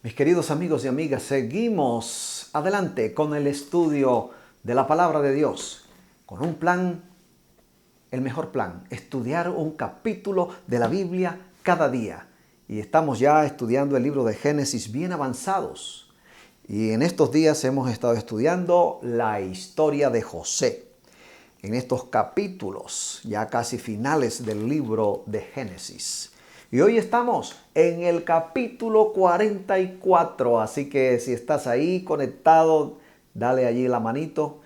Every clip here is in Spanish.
Mis queridos amigos y amigas, seguimos adelante con el estudio de la palabra de Dios, con un plan, el mejor plan, estudiar un capítulo de la Biblia cada día. Y estamos ya estudiando el libro de Génesis bien avanzados. Y en estos días hemos estado estudiando la historia de José. En estos capítulos, ya casi finales del libro de Génesis. Y hoy estamos en el capítulo 44, así que si estás ahí conectado, dale allí la manito.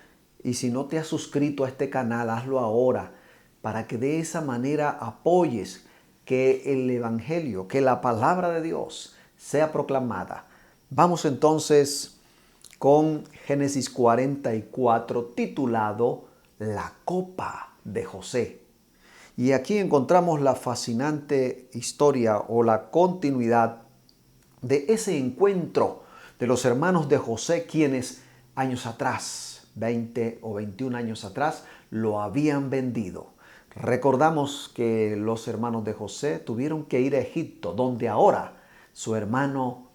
Y si no te has suscrito a este canal, hazlo ahora, para que de esa manera apoyes que el Evangelio, que la palabra de Dios sea proclamada. Vamos entonces con Génesis 44, titulado La copa de José. Y aquí encontramos la fascinante historia o la continuidad de ese encuentro de los hermanos de José, quienes años atrás, 20 o 21 años atrás, lo habían vendido. Recordamos que los hermanos de José tuvieron que ir a Egipto, donde ahora su hermano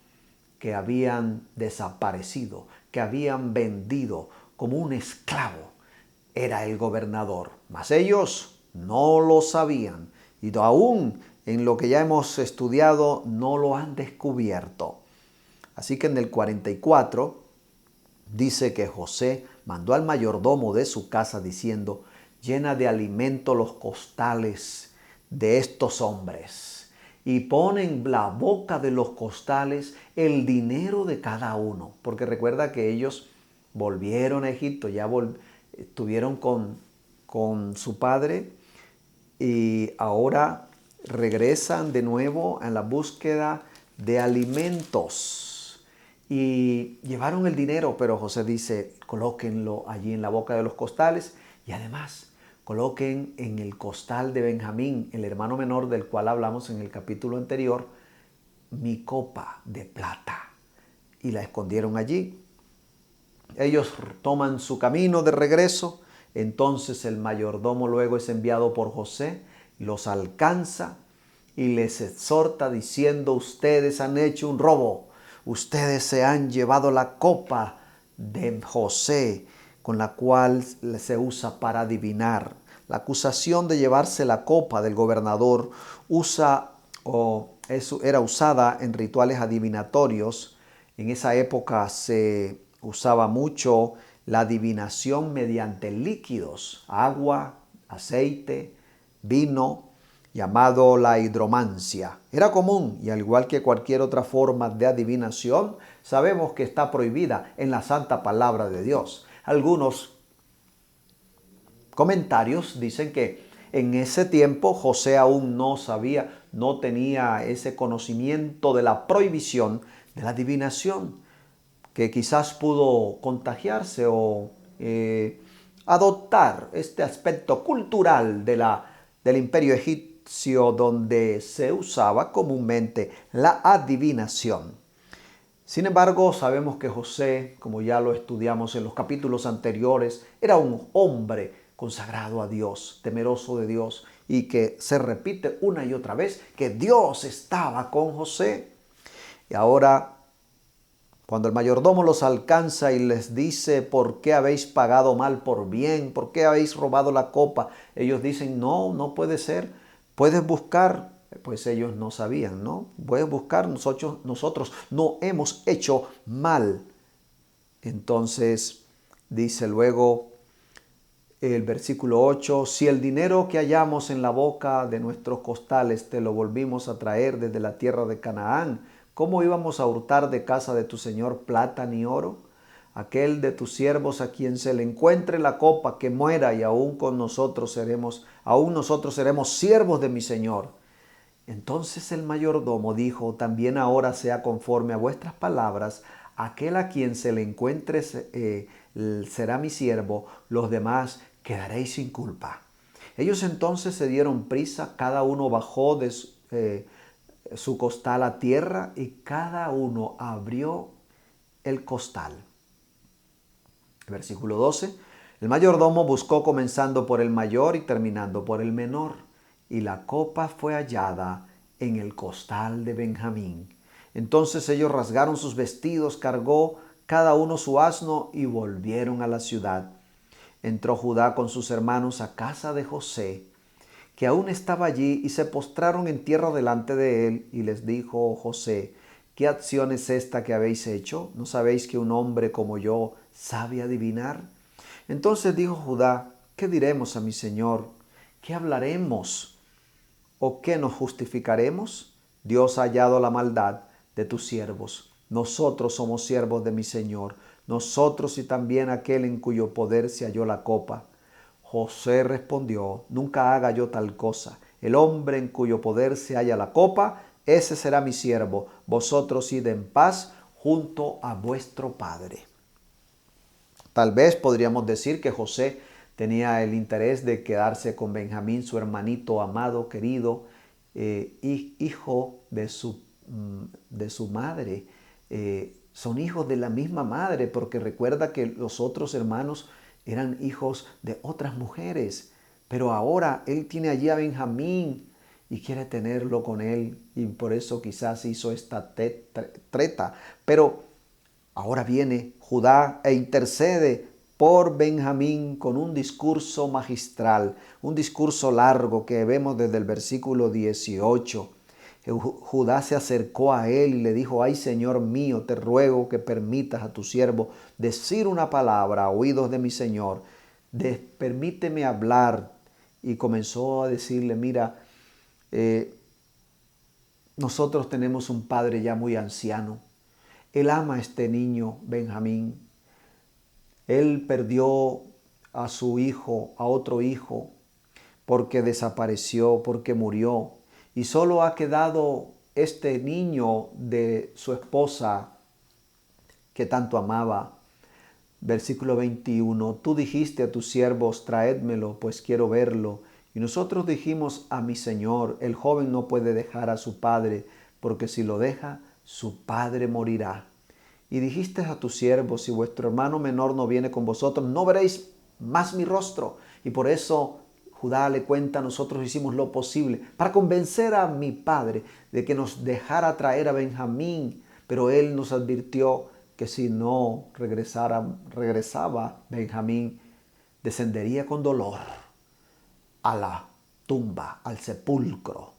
que habían desaparecido, que habían vendido como un esclavo, era el gobernador. Mas ellos no lo sabían y aún en lo que ya hemos estudiado no lo han descubierto. Así que en el 44 dice que José mandó al mayordomo de su casa diciendo: llena de alimento los costales de estos hombres y pon en la boca de los costales el dinero de cada uno. Porque recuerda que ellos volvieron a Egipto, ya estuvieron con su padre y ahora regresan de nuevo en la búsqueda de alimentos. Y llevaron el dinero, pero José dice: colóquenlo allí en la boca de los costales y además coloquen en el costal de Benjamín, el hermano menor del cual hablamos en el capítulo anterior, mi copa de plata. Y la escondieron allí. Ellos toman su camino de regreso. Entonces el mayordomo luego es enviado por José, los alcanza y les exhorta diciendo: ustedes han hecho un robo, ustedes se han llevado la copa de José, con la cual se usa para adivinar. La acusación de llevarse la copa del gobernador era usada en rituales adivinatorios. En esa época se usaba mucho la adivinación mediante líquidos, agua, aceite, vino, llamado la hidromancia. Era común y al igual que cualquier otra forma de adivinación, sabemos que está prohibida en la santa palabra de Dios. Algunos comentarios dicen que en ese tiempo José aún no sabía, no tenía ese conocimiento de la prohibición de la adivinación, que quizás pudo contagiarse o adoptar este aspecto cultural del imperio egipcio, donde se usaba comúnmente la adivinación. Sin embargo, sabemos que José, como ya lo estudiamos en los capítulos anteriores, era un hombre consagrado a Dios, temeroso de Dios, y que se repite una y otra vez que Dios estaba con José. Y ahora, cuando el mayordomo los alcanza y les dice: ¿por qué habéis pagado mal por bien? ¿Por qué habéis robado la copa? Ellos dicen: no, no puede ser. Puedes buscar. Pues ellos no sabían, ¿no? Puedes buscar, nosotros no hemos hecho mal. Entonces dice luego el versículo 8: si el dinero que hallamos en la boca de nuestros costales te lo volvimos a traer desde la tierra de Canaán, ¿cómo íbamos a hurtar de casa de tu señor plata ni oro? Aquel de tus siervos a quien se le encuentre la copa, que muera, y aún nosotros seremos siervos de mi señor. Entonces el mayordomo dijo: también ahora sea conforme a vuestras palabras, aquel a quien se le encuentre será mi siervo, los demás quedaréis sin culpa. Ellos entonces se dieron prisa, cada uno bajó de su costal a tierra y cada uno abrió el costal. Versículo 12. El mayordomo buscó comenzando por el mayor y terminando por el menor, y la copa fue hallada en el costal de Benjamín. Entonces ellos rasgaron sus vestidos, cargó cada uno su asno y volvieron a la ciudad. Entró Judá con sus hermanos a casa de José, que aún estaba allí, y se postraron en tierra delante de él, y les dijo José: ¿Qué acción es esta que habéis hecho? ¿No sabéis que un hombre como yo sabe adivinar? Entonces dijo Judá: ¿Qué diremos a mi señor? ¿Qué hablaremos? ¿O qué nos justificaremos? Dios ha hallado la maldad de tus siervos. Nosotros somos siervos de mi señor, nosotros y también aquel en cuyo poder se halló la copa. José respondió: Nunca haga yo tal cosa. El hombre en cuyo poder se halla la copa, ese será mi siervo. Vosotros id en paz junto a vuestro padre. Tal vez podríamos decir que José tenía el interés de quedarse con Benjamín, su hermanito amado, querido, hijo de su madre. Son hijos de la misma madre, porque recuerda que los otros hermanos eran hijos de otras mujeres. Pero ahora él tiene allí a Benjamín y quiere tenerlo con él, y por eso quizás hizo esta treta. Pero ahora viene Judá e intercede por Benjamín con un discurso magistral, un discurso largo que vemos desde el versículo 18. Judá se acercó a él y le dijo: Ay, Señor mío, te ruego que permitas a tu siervo decir una palabra a oídos de mi Señor. Permíteme hablar. Y comenzó a decirle: mira, nosotros tenemos un padre ya muy anciano. Él ama a este niño, Benjamín. Él perdió a su hijo, a otro hijo, porque desapareció, porque murió. Y solo ha quedado este niño de su esposa que tanto amaba. Versículo 21. Tú dijiste a tus siervos: traédmelo, pues quiero verlo. Y nosotros dijimos a mi señor: el joven no puede dejar a su padre, porque si lo deja, su padre morirá. Y dijiste a tus siervos: si vuestro hermano menor no viene con vosotros, no veréis más mi rostro. Y por eso Judá le cuenta: nosotros hicimos lo posible para convencer a mi padre de que nos dejara traer a Benjamín, pero él nos advirtió que si no regresaba Benjamín, descendería con dolor a la tumba, al sepulcro.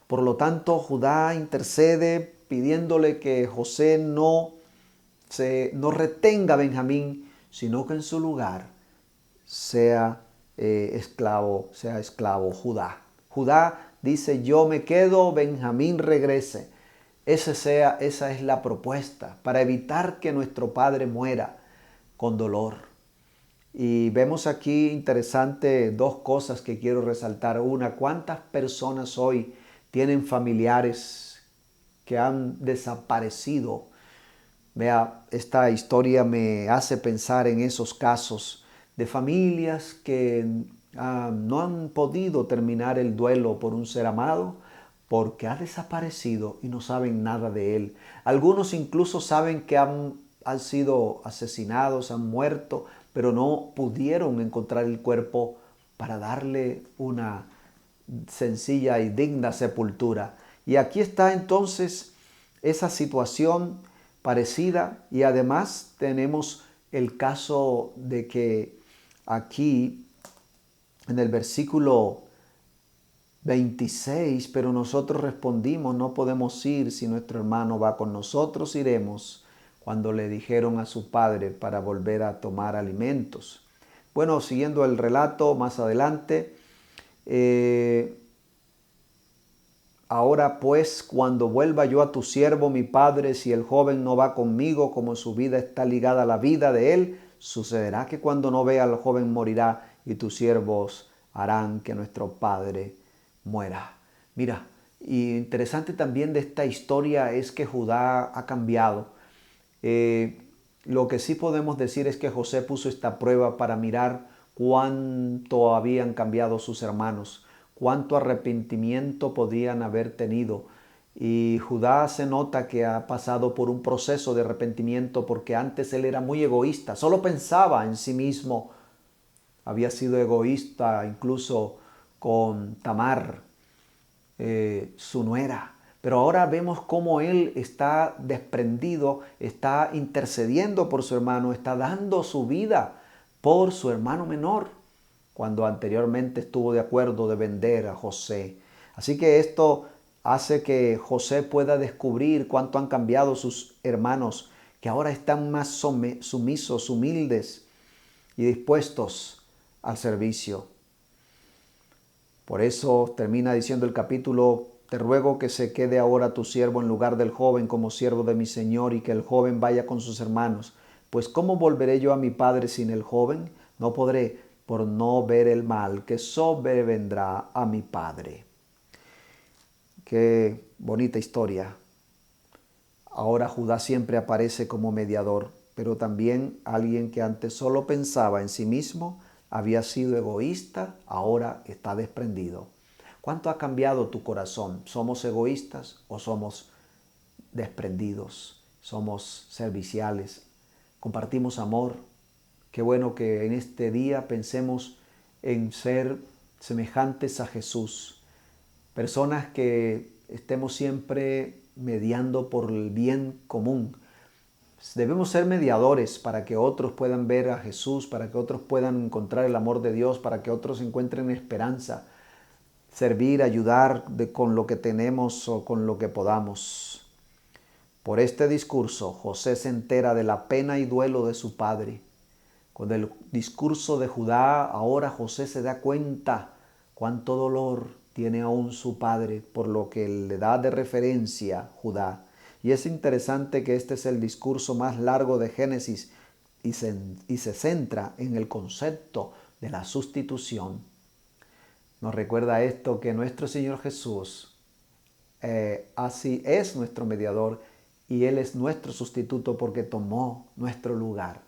Por lo tanto, Judá intercede pidiéndole que José no retenga a Benjamín, sino que en su lugar sea esclavo Judá. Judá dice: yo me quedo, Benjamín regrese. Esa es la propuesta, para evitar que nuestro padre muera con dolor. Y vemos aquí interesante dos cosas que quiero resaltar. Una: ¿cuántas personas hoy tienen familiares que han desaparecido? Vea, esta historia me hace pensar en esos casos de familias que no han podido terminar el duelo por un ser amado porque ha desaparecido y no saben nada de él. Algunos incluso saben que han sido asesinados, han muerto, pero no pudieron encontrar el cuerpo para darle una sencilla y digna sepultura. Y aquí está entonces esa situación parecida, y además tenemos el caso de que aquí en el versículo 26, pero nosotros respondimos: no podemos ir, si nuestro hermano va con nosotros, iremos. Cuando le dijeron a su padre para volver a tomar alimentos. Bueno, siguiendo el relato más adelante, ahora pues, cuando vuelva yo a tu siervo mi padre, si el joven no va conmigo, como su vida está ligada a la vida de él, sucederá que cuando no vea al joven morirá, y tus siervos harán que nuestro padre muera. Mira, y interesante también de esta historia es que Judá ha cambiado. Lo que sí podemos decir es que José puso esta prueba para mirar cuánto habían cambiado sus hermanos, cuánto arrepentimiento podían haber tenido. Y Judá se nota que ha pasado por un proceso de arrepentimiento, porque antes él era muy egoísta, solo pensaba en sí mismo. Había sido egoísta incluso con Tamar, su nuera. Pero ahora vemos cómo él está desprendido, está intercediendo por su hermano, está dando su vida por su hermano menor, cuando anteriormente estuvo de acuerdo de vender a José. Así que esto hace que José pueda descubrir cuánto han cambiado sus hermanos, que ahora están más sumisos, humildes y dispuestos al servicio. Por eso termina diciendo el capítulo: te ruego que se quede ahora tu siervo en lugar del joven como siervo de mi señor, y que el joven vaya con sus hermanos. Pues ¿cómo volveré yo a mi padre sin el joven? No podré, por no ver el mal que sobrevendrá a mi padre. Qué bonita historia. Ahora Judá siempre aparece como mediador, pero también alguien que antes solo pensaba en sí mismo, había sido egoísta, ahora está desprendido. ¿Cuánto ha cambiado tu corazón? ¿Somos egoístas o somos desprendidos? ¿Somos serviciales? ¿Compartimos amor? Qué bueno que en este día pensemos en ser semejantes a Jesús. Personas que estemos siempre mediando por el bien común. Debemos ser mediadores para que otros puedan ver a Jesús, para que otros puedan encontrar el amor de Dios, para que otros encuentren esperanza. Servir, ayudar con lo que tenemos o con lo que podamos. Por este discurso, José se entera de la pena y duelo de su padre. Con el discurso de Judá, ahora José se da cuenta cuánto dolor tiene aún su padre, por lo que le da de referencia Judá. Y es interesante que este es el discurso más largo de Génesis y se centra en el concepto de la sustitución. Nos recuerda esto, que nuestro Señor Jesús así es nuestro mediador y Él es nuestro sustituto porque tomó nuestro lugar.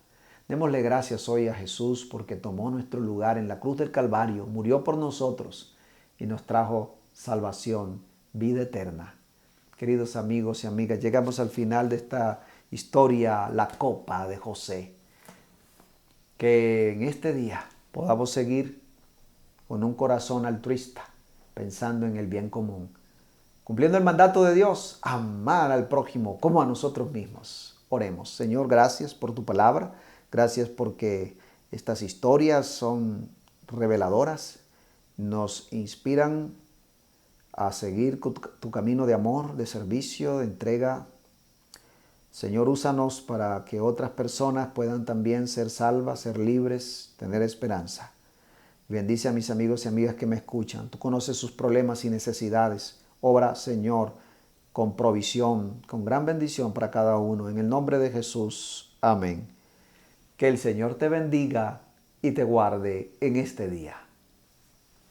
Démosle gracias hoy a Jesús porque tomó nuestro lugar en la cruz del Calvario, murió por nosotros y nos trajo salvación, vida eterna. Queridos amigos y amigas, llegamos al final de esta historia, la copa de José. Que en este día podamos seguir con un corazón altruista, pensando en el bien común, cumpliendo el mandato de Dios, amar al prójimo como a nosotros mismos. Oremos. Señor, gracias por tu palabra, gracias porque estas historias son reveladoras, nos inspiran a seguir tu camino de amor, de servicio, de entrega. Señor, úsanos para que otras personas puedan también ser salvas, ser libres, tener esperanza. Bendice a mis amigos y amigas que me escuchan. Tú conoces sus problemas y necesidades. Obra, Señor, con provisión, con gran bendición para cada uno. En el nombre de Jesús. Amén. Que el Señor te bendiga y te guarde en este día.